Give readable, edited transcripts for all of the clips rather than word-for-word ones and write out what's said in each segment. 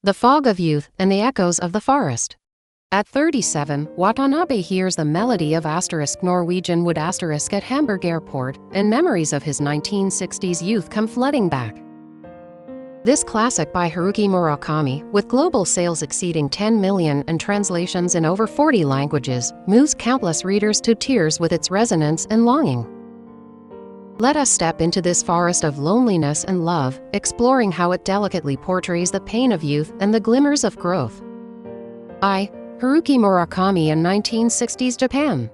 The fog of youth and the echoes of the forest. At 37, Watanabe hears the melody of Norwegian Wood at Hamburg Airport, and memories of his 1960s youth come flooding back. This classic by Haruki Murakami, with global sales exceeding 10 million and translations in over 40 languages, moves countless readers to tears with its resonance and longing. Let us step into this forest of loneliness and love, exploring how it delicately portrays the pain of youth and the glimmers of growth. Haruki Murakami in 1960s Japan.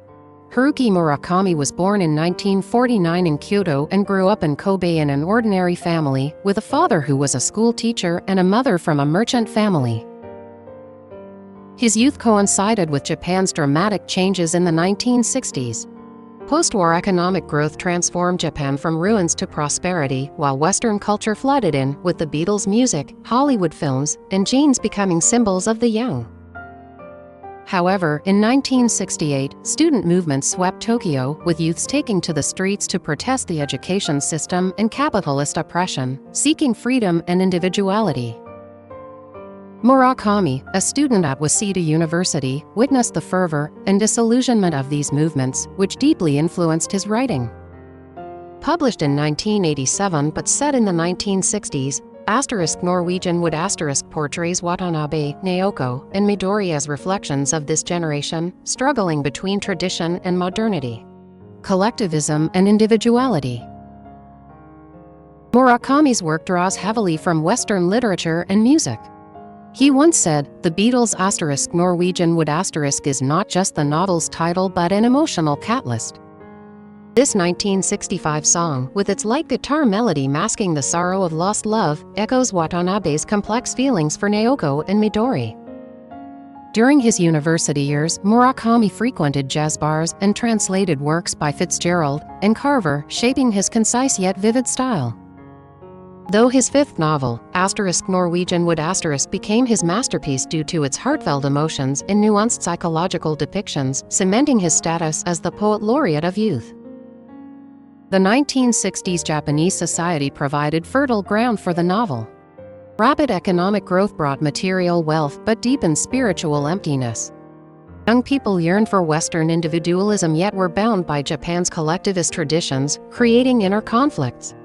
Haruki Murakami was born in 1949 in Kyoto and grew up in Kobe in an ordinary family, with a father who was a school teacher and a mother from a merchant family. His youth coincided with Japan's dramatic changes in the 1960s. Post-war economic growth transformed Japan from ruins to prosperity, while Western culture flooded in, with the Beatles' music, Hollywood films, and jeans becoming symbols of the young. However, in 1968, student movements swept Tokyo, with youths taking to the streets to protest the education system and capitalist oppression, seeking freedom and individuality. Murakami, a student at Waseda University, witnessed the fervor and disillusionment of these movements, which deeply influenced his writing. Published in 1987 but set in the 1960s, Norwegian Wood portrays Watanabe, Naoko, and Midori as reflections of this generation, struggling between tradition and modernity, collectivism and individuality. Murakami's work draws heavily from Western literature and music. He once said, "The Beatles' Norwegian Wood is not just the novel's title but an emotional catalyst." This 1965 song, with its light guitar melody masking the sorrow of lost love, echoes Watanabe's complex feelings for Naoko and Midori. During his university years, Murakami frequented jazz bars and translated works by Fitzgerald and Carver, shaping his concise yet vivid style. Though his fifth novel, Norwegian Wood became his masterpiece due to its heartfelt emotions and nuanced psychological depictions, cementing his status as the poet laureate of youth. The 1960s Japanese society provided fertile ground for the novel. Rapid economic growth brought material wealth but deepened spiritual emptiness. Young people yearned for Western individualism yet were bound by Japan's collectivist traditions, creating inner conflicts.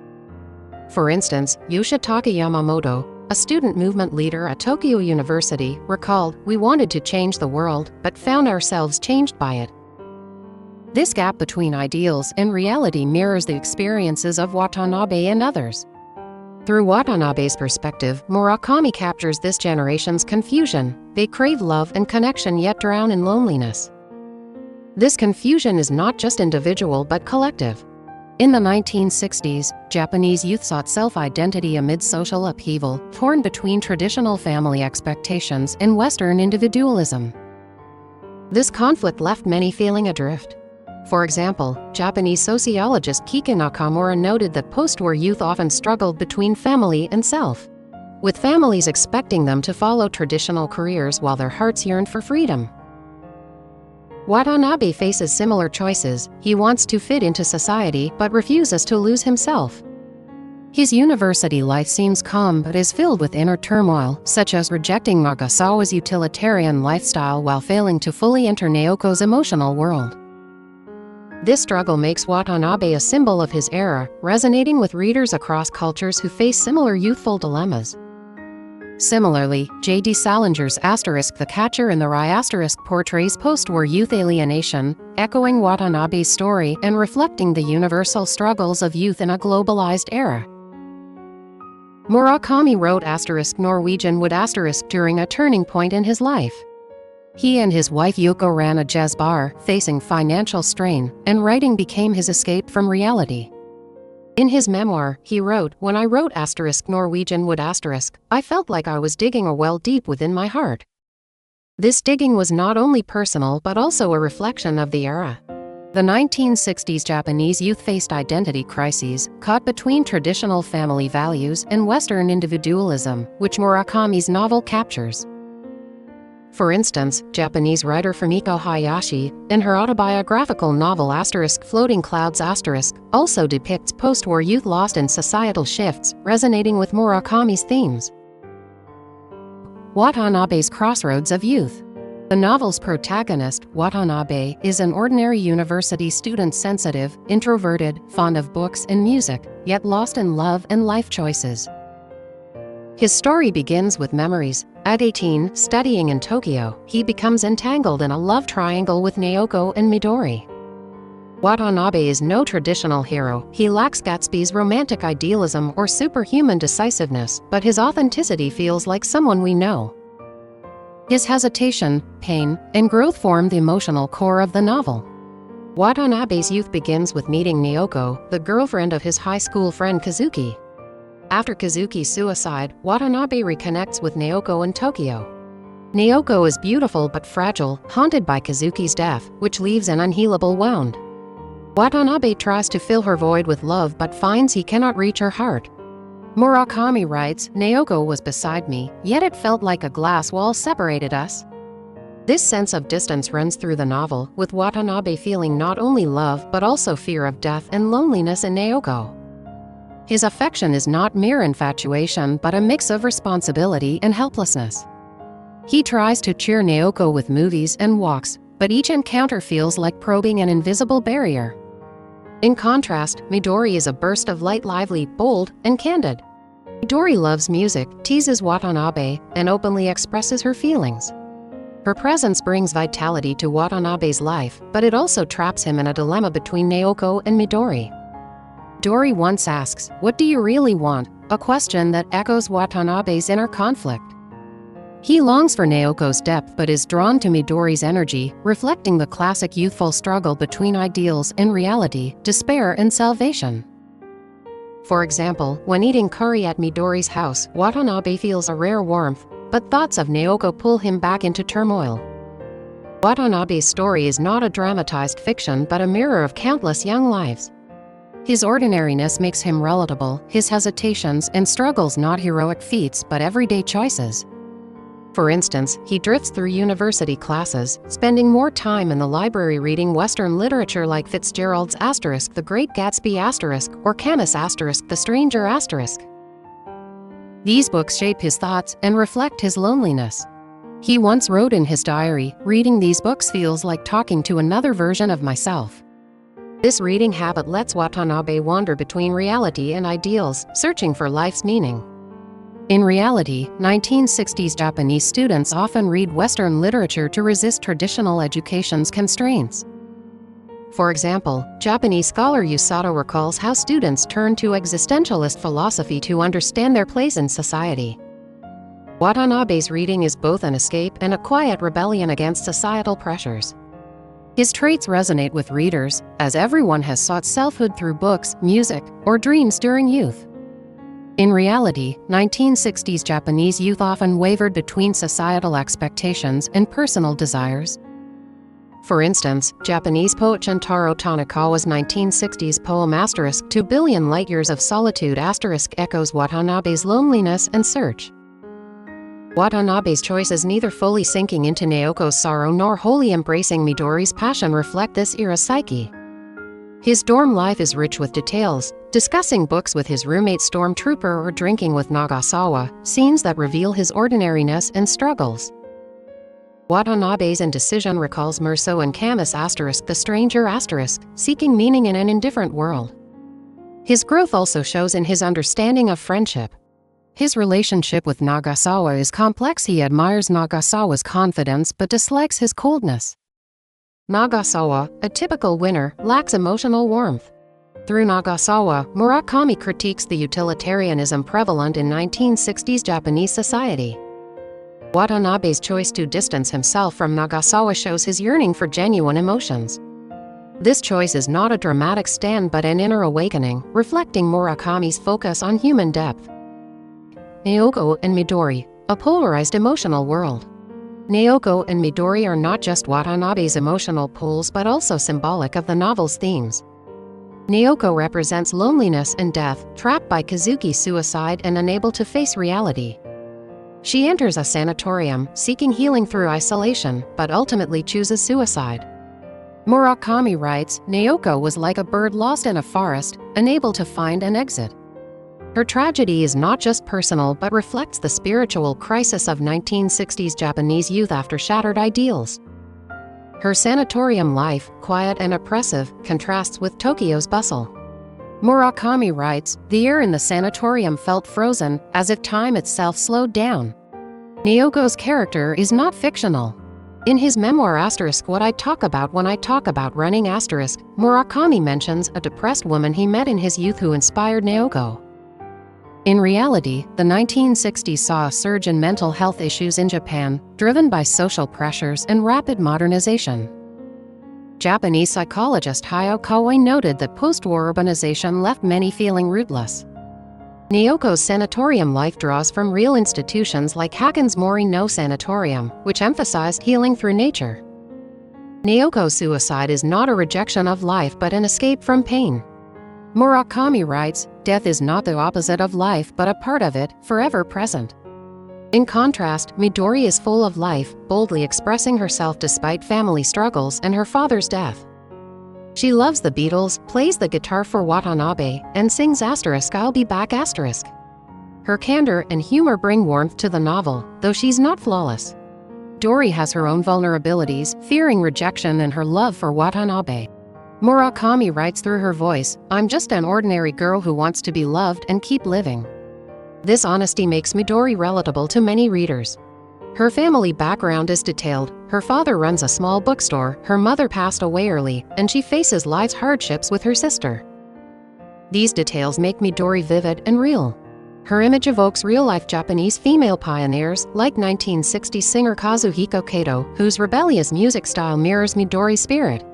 For instance, Yoshitaka Yamamoto, a student movement leader at Tokyo University, recalled, "We wanted to change the world, but found ourselves changed by it." This gap between ideals and reality mirrors the experiences of Watanabe and others. Through Watanabe's perspective, Murakami captures this generation's confusion. They crave love and connection yet drown in loneliness. This confusion is not just individual but collective. In the 1960s, Japanese youth sought self-identity amid social upheaval, torn between traditional family expectations and Western individualism. This conflict left many feeling adrift. For example, Japanese sociologist Kiki Nakamura noted that post-war youth often struggled between family and self, with families expecting them to follow traditional careers while their hearts yearned for freedom. Watanabe faces similar choices. He wants to fit into society but refuses to lose himself. His university life seems calm but is filled with inner turmoil, such as rejecting Nagasawa's utilitarian lifestyle while failing to fully enter Naoko's emotional world. This struggle makes Watanabe a symbol of his era, resonating with readers across cultures who face similar youthful dilemmas. Similarly, J.D. Salinger's The Catcher in the Rye portrays post-war youth alienation, echoing Watanabe's story and reflecting the universal struggles of youth in a globalized era. Murakami wrote Norwegian Wood during a turning point in his life. He and his wife Yoko ran a jazz bar, facing financial strain, and writing became his escape from reality. In his memoir, he wrote, "When I wrote Norwegian Wood I felt like I was digging a well deep within my heart." This digging was not only personal but also a reflection of the era. The 1960s Japanese youth faced identity crises, caught between traditional family values and Western individualism, which Murakami's novel captures. For instance, Japanese writer Fumiko Hayashi, in her autobiographical novel Floating Clouds also depicts post-war youth lost in societal shifts, resonating with Murakami's themes. Watanabe's Crossroads of Youth. The novel's protagonist, Watanabe, is an ordinary university student, sensitive, introverted, fond of books and music, yet lost in love and life choices. His story begins with memories. At 18, studying in Tokyo, he becomes entangled in a love triangle with Naoko and Midori. Watanabe is no traditional hero. He lacks Gatsby's romantic idealism or superhuman decisiveness, but his authenticity feels like someone we know. His hesitation, pain, and growth form the emotional core of the novel. Watanabe's youth begins with meeting Naoko, the girlfriend of his high school friend Kazuki. After Kazuki's suicide, Watanabe reconnects with Naoko in Tokyo. Naoko is beautiful but fragile, haunted by Kazuki's death, which leaves an unhealable wound. Watanabe tries to fill her void with love but finds he cannot reach her heart. Murakami writes, "Naoko was beside me, yet it felt like a glass wall separated us." This sense of distance runs through the novel, with Watanabe feeling not only love but also fear of death and loneliness in Naoko. His affection is not mere infatuation but a mix of responsibility and helplessness. He tries to cheer Naoko with movies and walks, but each encounter feels like probing an invisible barrier. In contrast, Midori is a burst of light, lively, bold, and candid. Midori loves music, teases Watanabe, and openly expresses her feelings. Her presence brings vitality to Watanabe's life, but it also traps him in a dilemma between Naoko and Midori. Midori once asks, "What do you really want?" a question that echoes Watanabe's inner conflict. He longs for Naoko's depth but is drawn to Midori's energy, reflecting the classic youthful struggle between ideals and reality, despair and salvation. For example, when eating curry at Midori's house, Watanabe feels a rare warmth, but thoughts of Naoko pull him back into turmoil. Watanabe's story is not a dramatized fiction but a mirror of countless young lives. His ordinariness makes him relatable, his hesitations and struggles not heroic feats but everyday choices. For instance, he drifts through university classes, spending more time in the library reading Western literature like Fitzgerald's *The Great Gatsby* or Camus* *The Stranger*. These books shape his thoughts and reflect his loneliness. He once wrote in his diary, "Reading these books feels like talking to another version of myself." This reading habit lets Watanabe wander between reality and ideals, searching for life's meaning. In reality, 1960s Japanese students often read Western literature to resist traditional education's constraints. For example, Japanese scholar Yusato recalls how students turn to existentialist philosophy to understand their place in society. Watanabe's reading is both an escape and a quiet rebellion against societal pressures. His traits resonate with readers, as everyone has sought selfhood through books, music, or dreams during youth. In reality, 1960s Japanese youth often wavered between societal expectations and personal desires. For instance, Japanese poet Shintaro Tanikawa's 1960s poem *2 Billion Light-Years of Solitude* echoes Watanabe's loneliness and search. Watanabe's choices, neither fully sinking into Naoko's sorrow nor wholly embracing Midori's passion, reflect this era's psyche. His dorm life is rich with details, discussing books with his roommate Stormtrooper or drinking with Nagasawa, scenes that reveal his ordinariness and struggles. Watanabe's indecision recalls Meursault and Camus' *The Stranger*, seeking meaning in an indifferent world. His growth also shows in his understanding of friendship. His relationship with Nagasawa is complex. He admires Nagasawa's confidence but dislikes his coldness. Nagasawa, a typical winner, lacks emotional warmth. Through Nagasawa, Murakami critiques the utilitarianism prevalent in 1960s Japanese society. Watanabe's choice to distance himself from Nagasawa shows his yearning for genuine emotions. This choice is not a dramatic stand but an inner awakening, reflecting Murakami's focus on human depth. Naoko and Midori, a polarized emotional world. Naoko and Midori are not just Watanabe's emotional poles but also symbolic of the novel's themes. Naoko represents loneliness and death, trapped by Kazuki's suicide and unable to face reality. She enters a sanatorium, seeking healing through isolation, but ultimately chooses suicide. Murakami writes, "Naoko was like a bird lost in a forest, unable to find an exit." Her tragedy is not just personal but reflects the spiritual crisis of 1960s Japanese youth after shattered ideals. Her sanatorium life, quiet and oppressive, contrasts with Tokyo's bustle. Murakami writes, "The air in the sanatorium felt frozen, as if time itself slowed down." Naoko's character is not fictional. In his memoir What I Talk About When I Talk About Running Murakami mentions a depressed woman he met in his youth who inspired Naoko. In reality, the 1960s saw a surge in mental health issues in Japan, driven by social pressures and rapid modernization. Japanese psychologist Hayao Kawai noted that post-war urbanization left many feeling rootless. Naoko's sanatorium life draws from real institutions like Haken's Mori no Sanatorium, which emphasized healing through nature. Naoko's suicide is not a rejection of life but an escape from pain. Murakami writes, "Death is not the opposite of life but a part of it, forever present." In contrast, Midori is full of life, boldly expressing herself despite family struggles and her father's death. She loves the Beatles, plays the guitar for Watanabe, and sings "I'll be back". Her candor and humor bring warmth to the novel, though she's not flawless. Dori has her own vulnerabilities, fearing rejection and her love for Watanabe. Murakami writes through her voice, "I'm just an ordinary girl who wants to be loved and keep living." This honesty makes Midori relatable to many readers. Her family background is detailed. Her father runs a small bookstore, her mother passed away early, and she faces life's hardships with her sister. These details make Midori vivid and real. Her image evokes real-life Japanese female pioneers, like 1960s singer Kazuhiko Kato, whose rebellious music style mirrors Midori's spirit.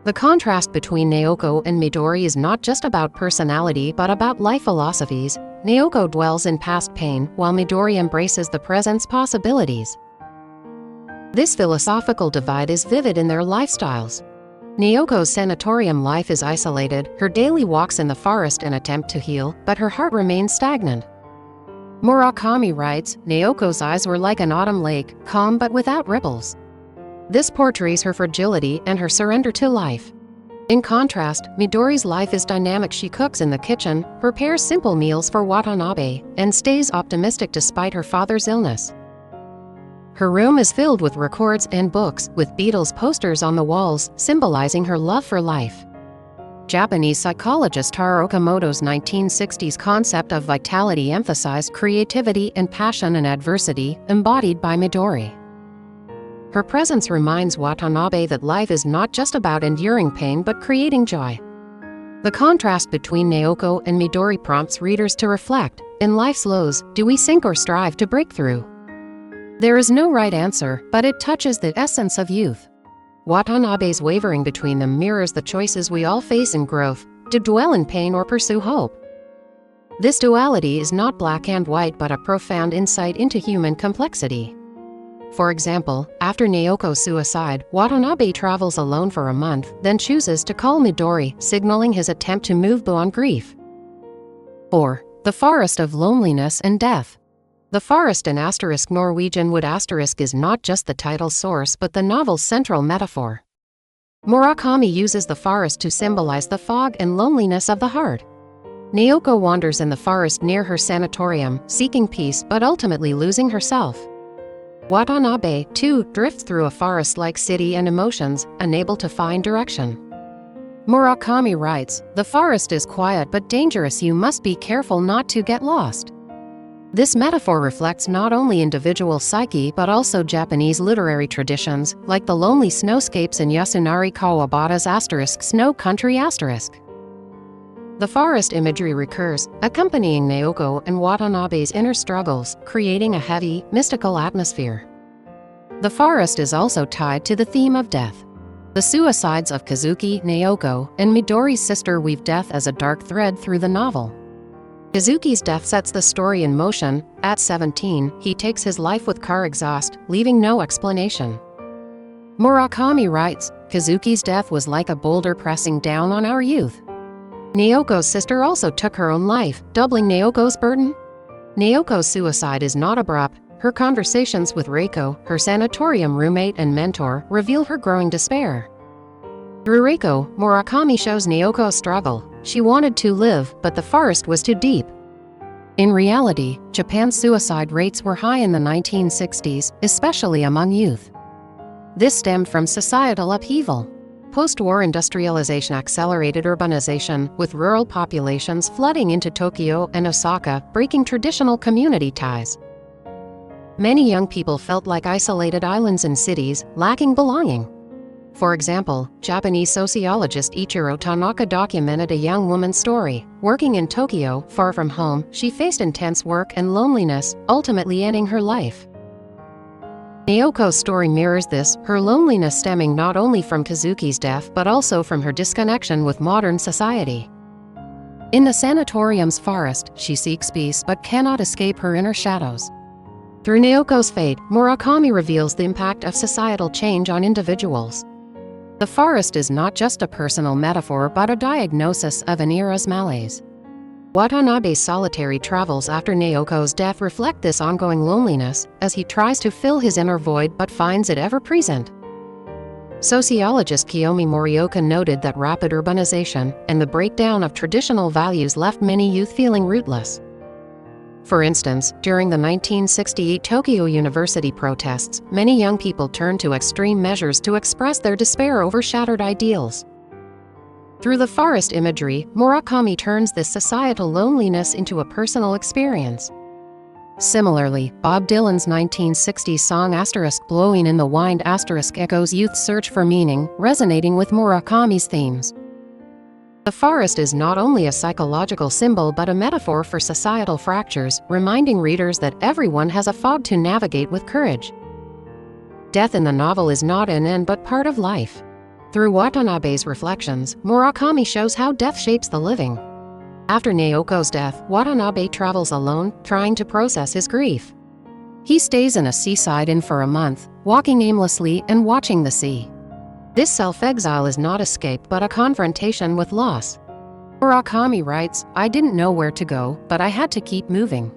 The contrast between Naoko and Midori is not just about personality but about life philosophies. Naoko dwells in past pain, while Midori embraces the present's possibilities. This philosophical divide is vivid in their lifestyles. Naoko's sanatorium life is isolated, her daily walks in the forest an attempt to heal, but her heart remains stagnant. Murakami writes, "Naoko's eyes were like an autumn lake, calm but without ripples." This portrays her fragility and her surrender to life. In contrast, Midori's life is dynamic. She cooks in the kitchen, prepares simple meals for Watanabe, and stays optimistic despite her father's illness. Her room is filled with records and books, with Beatles posters on the walls, symbolizing her love for life. Japanese psychologist Haruki Murakamimoto's 1960s concept of vitality emphasized creativity and passion in adversity, embodied by Midori. Her presence reminds Watanabe that life is not just about enduring pain but creating joy. The contrast between Naoko and Midori prompts readers to reflect. In life's lows, do we sink or strive to break through? There is no right answer, but it touches the essence of youth. Watanabe's wavering between them mirrors the choices we all face in growth, to dwell in pain or pursue hope. This duality is not black and white but a profound insight into human complexity. For example, after Naoko's suicide, Watanabe travels alone for a month, then chooses to call Midori, signaling his attempt to move beyond grief. 4. The Forest of Loneliness and Death. The forest in Norwegian Wood is not just the title's source but the novel's central metaphor. Murakami uses the forest to symbolize the fog and loneliness of the heart. Naoko wanders in the forest near her sanatorium, seeking peace but ultimately losing herself. Watanabe, too, drifts through a forest-like city and emotions, unable to find direction. Murakami writes, "The forest is quiet but dangerous. You must be careful not to get lost." This metaphor reflects not only individual psyche but also Japanese literary traditions, like the lonely snowscapes in Yasunari Kawabata's Snow Country The forest imagery recurs, accompanying Naoko and Watanabe's inner struggles, creating a heavy, mystical atmosphere. The forest is also tied to the theme of death. The suicides of Kazuki, Naoko, and Midori's sister weave death as a dark thread through the novel. Kazuki's death sets the story in motion. At 17, he takes his life with car exhaust, leaving no explanation. Murakami writes, "Kazuki's death was like a boulder pressing down on our youth." Naoko's sister also took her own life, doubling Naoko's burden. Naoko's suicide is not abrupt. Her conversations with Reiko, her sanatorium roommate and mentor, reveal her growing despair. Through Reiko, Murakami shows Naoko's struggle, She wanted to live, but the forest was too deep. In reality, Japan's suicide rates were high in the 1960s, especially among youth. This stemmed from societal upheaval. Post-war industrialization accelerated urbanization, with rural populations flooding into Tokyo and Osaka, breaking traditional community ties. Many young people felt like isolated islands in cities, lacking belonging. For example, Japanese sociologist Ichiro Tanaka documented a young woman's story. Working in Tokyo, far from home, she faced intense work and loneliness, ultimately ending her life. Naoko's story mirrors this, her loneliness stemming not only from Kazuki's death but also from her disconnection with modern society. In the sanatorium's forest, she seeks peace but cannot escape her inner shadows. Through Naoko's fate, Murakami reveals the impact of societal change on individuals. The forest is not just a personal metaphor but a diagnosis of an era's malaise. Watanabe's solitary travels after Naoko's death reflect this ongoing loneliness, as he tries to fill his inner void but finds it ever present. Sociologist Kiyomi Morioka noted that rapid urbanization and the breakdown of traditional values left many youth feeling rootless. For instance, during the 1968 Tokyo University protests, many young people turned to extreme measures to express their despair over shattered ideals. Through the forest imagery, Murakami turns this societal loneliness into a personal experience. Similarly, Bob Dylan's 1960s song * Blowing in the Wind * echoes youth's search for meaning, resonating with Murakami's themes. The forest is not only a psychological symbol but a metaphor for societal fractures, reminding readers that everyone has a fog to navigate with courage. Death in the novel is not an end but part of life. Through Watanabe's reflections, Murakami shows how death shapes the living. After Naoko's death, Watanabe travels alone, trying to process his grief. He stays in a seaside inn for a month, walking aimlessly and watching the sea. This self-exile is not escape but a confrontation with loss. Murakami writes, "I didn't know where to go, but I had to keep moving."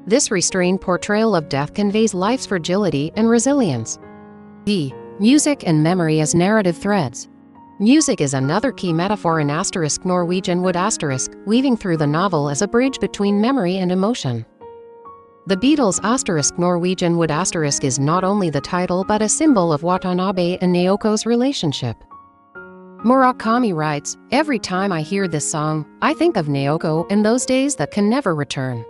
This restrained portrayal of death conveys life's fragility and resilience. Music and memory as narrative threads. Music is another key metaphor in * Norwegian Wood *, weaving through the novel as a bridge between memory and emotion. The Beatles' * Norwegian Wood * is not only the title but a symbol of Watanabe and Naoko's relationship. Murakami writes, "Every time I hear this song, I think of Naoko and those days that can never return."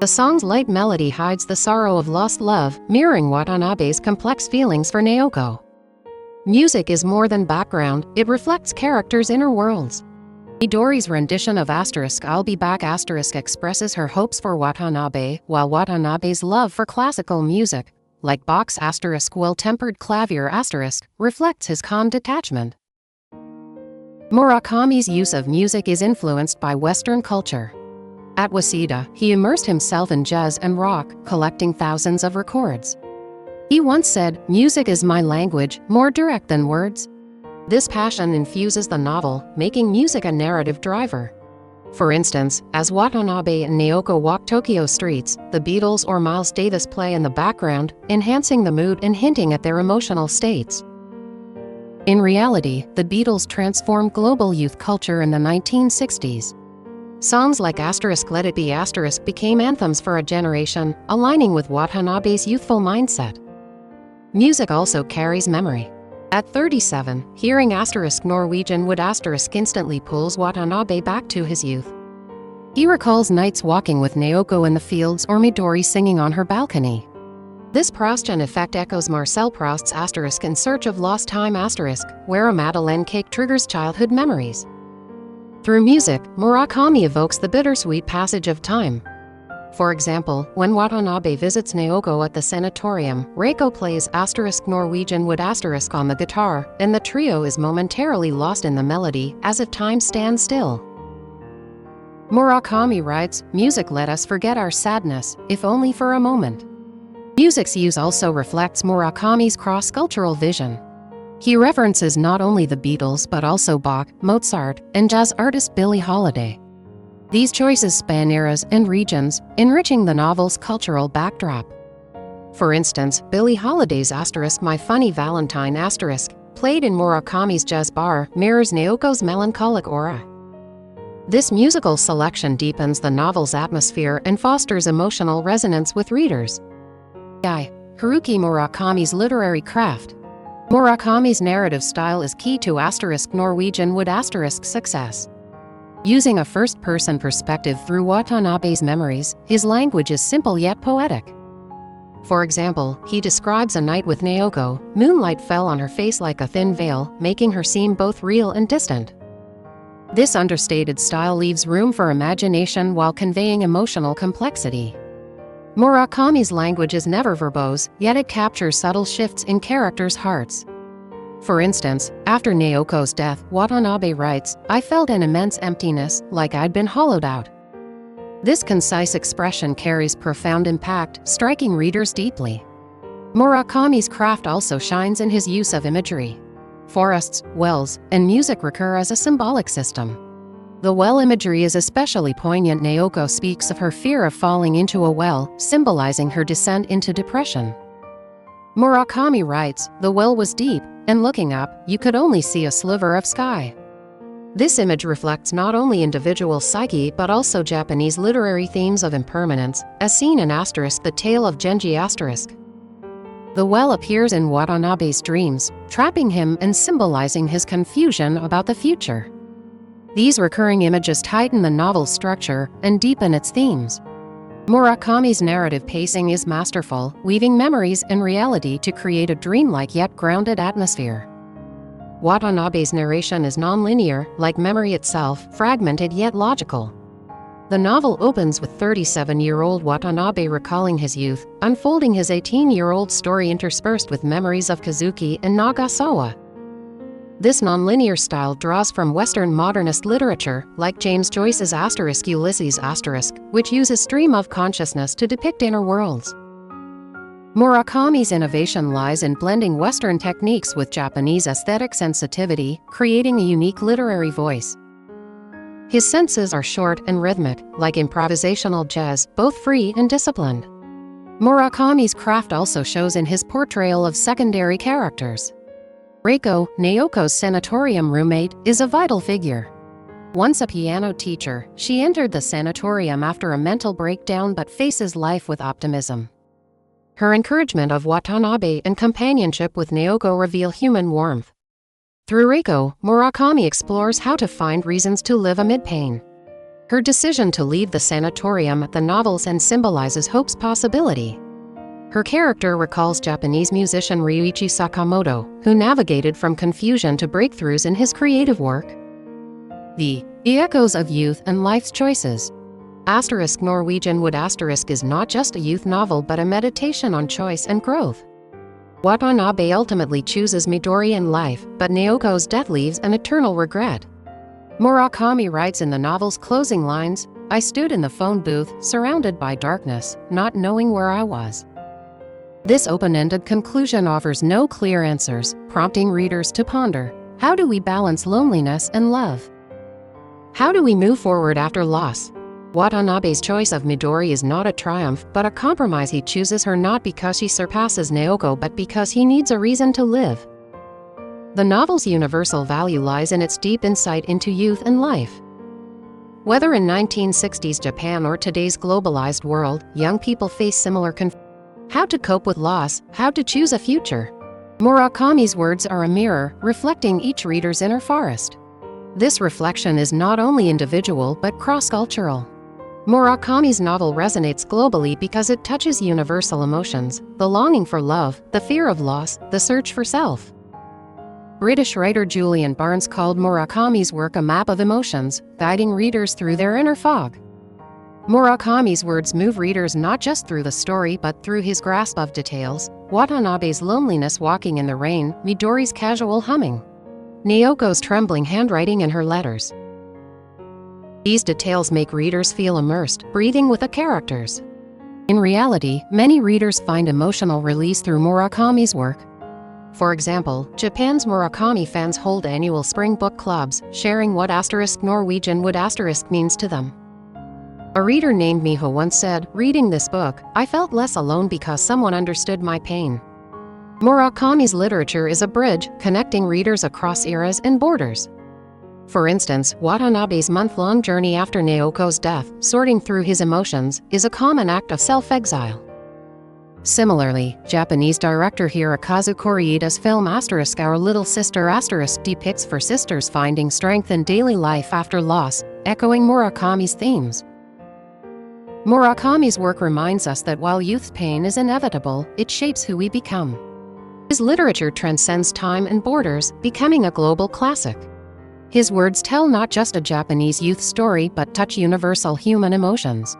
The song's light melody hides the sorrow of lost love, mirroring Watanabe's complex feelings for Naoko. Music is more than background, it reflects characters' inner worlds. Midori's rendition of * I'll Be Back * expresses her hopes for Watanabe, while Watanabe's love for classical music, like Bach's * Well-Tempered Clavier * reflects his calm detachment. Murakami's use of music is influenced by Western culture. At Waseda, he immersed himself in jazz and rock, collecting thousands of records. He once said, "Music is my language, more direct than words." This passion infuses the novel, making music a narrative driver. For instance, as Watanabe and Naoko walk Tokyo streets, the Beatles or Miles Davis play in the background, enhancing the mood and hinting at their emotional states. In reality, the Beatles transformed global youth culture in the 1960s. Songs like * Let It Be * became anthems for a generation, aligning with Watanabe's youthful mindset. Music also carries memory. At 37, hearing * Norwegian Wood * instantly pulls Watanabe back to his youth. He recalls nights walking with Naoko in the fields or Midori singing on her balcony. This Proustian effect echoes Marcel Proust's * In Search of Lost Time *, where a Madeleine cake triggers childhood memories. Through music, Murakami evokes the bittersweet passage of time. For example, when Watanabe visits Naoko at the sanatorium, Reiko plays * Norwegian Wood * on the guitar, and the trio is momentarily lost in the melody, as if time stands still. Murakami writes, "Music let us forget our sadness, if only for a moment." Music's use also reflects Murakami's cross-cultural vision. He references not only the Beatles but also Bach, Mozart, and jazz artist Billie Holiday. These choices span eras and regions, enriching the novel's cultural backdrop. For instance, Billie Holiday's * My Funny Valentine *, played in Murakami's jazz bar, mirrors Naoko's melancholic aura. This musical selection deepens the novel's atmosphere and fosters emotional resonance with readers. Haruki Murakami's literary craft. Murakami's narrative style is key to Norwegian Wood success. Using a first-person perspective through Watanabe's memories, his language is simple yet poetic. For example, he describes a night with Naoko. Moonlight fell on her face like a thin veil, making her seem both real and distant. This understated style leaves room for imagination while conveying emotional complexity. Murakami's language is never verbose, yet it captures subtle shifts in characters' hearts. For instance, after Naoko's death, Watanabe writes, "I felt an immense emptiness, like I'd been hollowed out." This concise expression carries profound impact, striking readers deeply. Murakami's craft also shines in his use of imagery. Forests, wells, and music recur as a symbolic system. The well imagery is especially poignant. Naoko speaks of her fear of falling into a well, symbolizing her descent into depression. Murakami writes, "The well was deep, and looking up, you could only see a sliver of sky." This image reflects not only individual psyche but also Japanese literary themes of impermanence, as seen in The Tale of Genji *. The well appears in Watanabe's dreams, trapping him and symbolizing his confusion about the future. These recurring images tighten the novel's structure and deepen its themes. Murakami's narrative pacing is masterful, weaving memories and reality to create a dreamlike yet grounded atmosphere. Watanabe's narration is non-linear, like memory itself, fragmented yet logical. The novel opens with 37-year-old Watanabe recalling his youth, unfolding his 18-year-old story interspersed with memories of Kazuki and Nagasawa. This nonlinear style draws from Western modernist literature, like James Joyce's Ulysses*, which uses stream of consciousness to depict inner worlds. Murakami's innovation lies in blending Western techniques with Japanese aesthetic sensitivity, creating a unique literary voice. His sentences are short and rhythmic, like improvisational jazz, both free and disciplined. Murakami's craft also shows in his portrayal of secondary characters. Reiko, Naoko's sanatorium roommate, is a vital figure. Once a piano teacher, she entered the sanatorium after a mental breakdown but faces life with optimism. Her encouragement of Watanabe and companionship with Naoko reveal human warmth. Through Reiko, Murakami explores how to find reasons to live amid pain. Her decision to leave the sanatorium at the novel's end symbolizes hope's possibility. Her character recalls Japanese musician Ryuichi Sakamoto, who navigated from confusion to breakthroughs in his creative work. The echoes of youth and life's choices. Norwegian Wood is not just a youth novel but a meditation on choice and growth. Watanabe ultimately chooses Midori in life, but Naoko's death leaves an eternal regret. Murakami writes in the novel's closing lines, "I stood in the phone booth, surrounded by darkness, not knowing where I was." This open-ended conclusion offers no clear answers, prompting readers to ponder, how do we balance loneliness and love? How do we move forward after loss? Watanabe's choice of Midori is not a triumph, but a compromise. He chooses her not because she surpasses Naoko but because he needs a reason to live. The novel's universal value lies in its deep insight into youth and life. Whether in 1960s Japan or today's globalized world, young people face similar how to cope with loss, how to choose a future. Murakami's words are a mirror, reflecting each reader's inner forest. This reflection is not only individual but cross-cultural. Murakami's novel resonates globally because it touches universal emotions, the longing for love, the fear of loss, the search for self. British writer Julian Barnes called Murakami's work a map of emotions, guiding readers through their inner fog. Murakami's words move readers not just through the story but through his grasp of details: Watanabe's loneliness walking in the rain, Midori's casual humming, Naoko's trembling handwriting in her letters. These details make readers feel immersed, breathing with the characters. In reality, many readers find emotional release through Murakami's work. For example, Japan's Murakami fans hold annual spring book clubs, sharing what Norwegian Wood means to them. A reader named Miho once said, "Reading this book, I felt less alone because someone understood my pain." Murakami's literature is a bridge, connecting readers across eras and borders. For instance, Watanabe's month-long journey after Naoko's death, sorting through his emotions, is a common act of self-exile. Similarly, Japanese director Hirokazu Koreeda's film Our Little Sister depicts four sisters finding strength in daily life after loss, echoing Murakami's themes. Murakami's work reminds us that while youth's pain is inevitable, it shapes who we become. His literature transcends time and borders, becoming a global classic. His words tell not just a Japanese youth story but touch universal human emotions.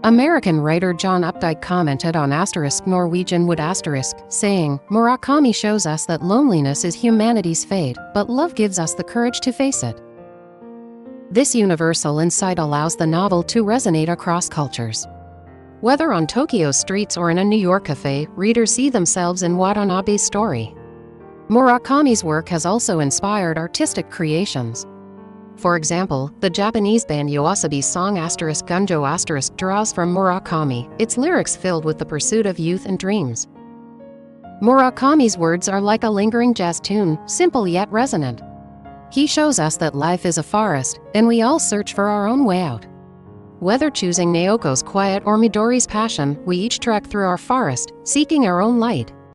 American writer John Updike commented on Norwegian Wood saying, "Murakami shows us that loneliness is humanity's fate, but love gives us the courage to face it." This universal insight allows the novel to resonate across cultures. Whether on Tokyo's streets or in a New York cafe, readers see themselves in Watanabe's story. Murakami's work has also inspired artistic creations. For example, the Japanese band Yoasobi's song Gunjo draws from Murakami, its lyrics filled with the pursuit of youth and dreams. Murakami's words are like a lingering jazz tune, simple yet resonant. He shows us that life is a forest, and we all search for our own way out. Whether choosing Naoko's quiet or Midori's passion, we each trek through our forest, seeking our own light.